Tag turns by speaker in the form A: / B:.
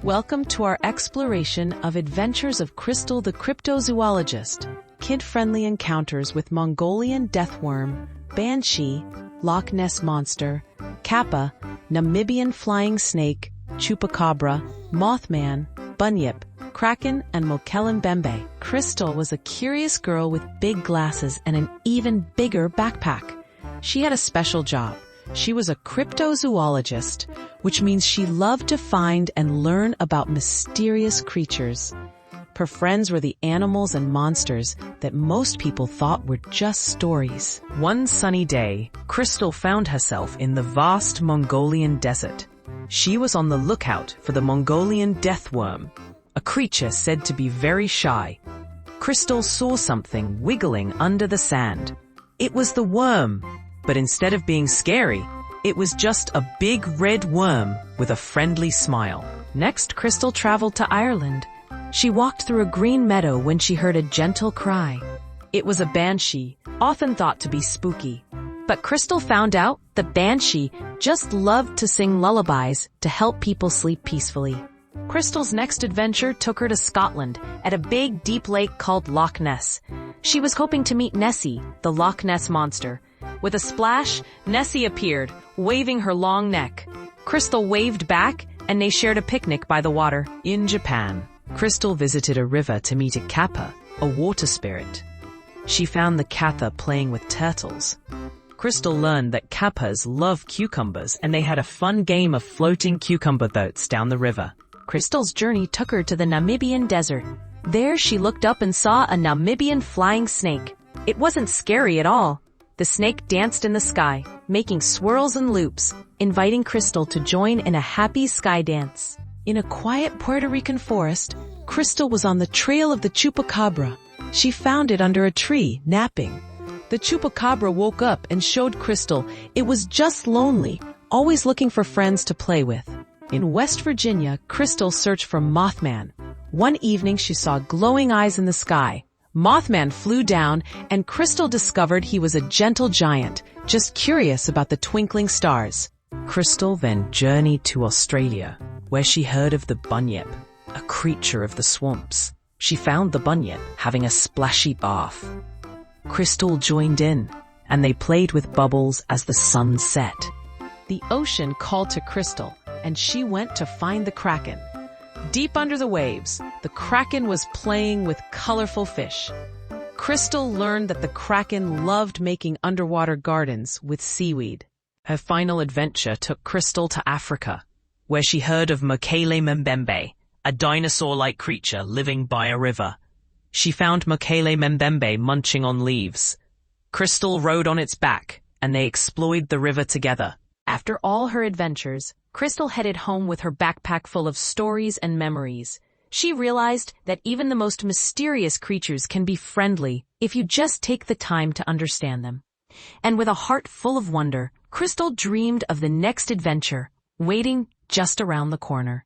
A: Welcome to our exploration of Adventures of Crystal the Cryptozoologist, kid-friendly encounters with Mongolian Death Worm, Banshee, Loch Ness Monster, Kappa, Namibian Flying Snake, Chupacabra, Mothman, Bunyip, Kraken, and Mongolian. Crystal was a curious girl with big glasses and an even bigger backpack. She had a special job. She was a cryptozoologist, which means she loved to find and learn about mysterious creatures. Her friends were the animals and monsters that most people thought were just stories.
B: One sunny day, Crystal found herself in the vast Mongolian desert. She was on the lookout for the Mongolian Death Worm, a creature said to be very shy. Crystal saw something wiggling under the sand. It was the worm, but instead of being scary, it was just a big red worm with a friendly smile.
A: Next, Crystal traveled to Ireland. She walked through a green meadow when she heard a gentle cry. It was a banshee, often thought to be spooky. But Crystal found out the banshee just loved to sing lullabies to help people sleep peacefully. Crystal's next adventure took her to Scotland at a big, deep lake called Loch Ness. She was hoping to meet Nessie, the Loch Ness monster. With a splash, Nessie appeared, waving her long neck. Crystal waved back, and they shared a picnic by the water.
B: In Japan, Crystal visited a river to meet a Kappa, a water spirit. She found the Kappa playing with turtles. Crystal learned that Kappas love cucumbers, and they had a fun game of floating cucumber boats down the river.
A: Crystal's journey took her to the Namibian desert. There she looked up and saw a Namibian Flying Snake. It wasn't scary at all. The snake danced in the sky, making swirls and loops, inviting Crystal to join in a happy sky dance. In a quiet Puerto Rican forest, Crystal was on the trail of the Chupacabra. She found it under a tree, napping. The Chupacabra woke up and showed Crystal it was just lonely, always looking for friends to play with. In West Virginia, Crystal searched for Mothman. One evening she saw glowing eyes in the sky. Mothman flew down, and Crystal discovered he was a gentle giant, just curious about the twinkling stars.
B: Crystal then journeyed to Australia, where she heard of the Bunyip, a creature of the swamps. She found the Bunyip having a splashy bath. Crystal joined in, and they played with bubbles as the sun set.
A: The ocean called to Crystal, and she went to find the Kraken. Deep under the waves, the Kraken was playing with colorful fish. Crystal learned that the Kraken loved making underwater gardens with seaweed.
B: Her final adventure took Crystal to Africa, where she heard of Mongolian, a dinosaur-like creature living by a river. She found Mongolian munching on leaves. Crystal rode on its back, and they explored the river together.
A: After all her adventures, Crystal headed home with her backpack full of stories and memories. She realized that even the most mysterious creatures can be friendly if you just take the time to understand them. And with a heart full of wonder, Crystal dreamed of the next adventure, waiting just around the corner.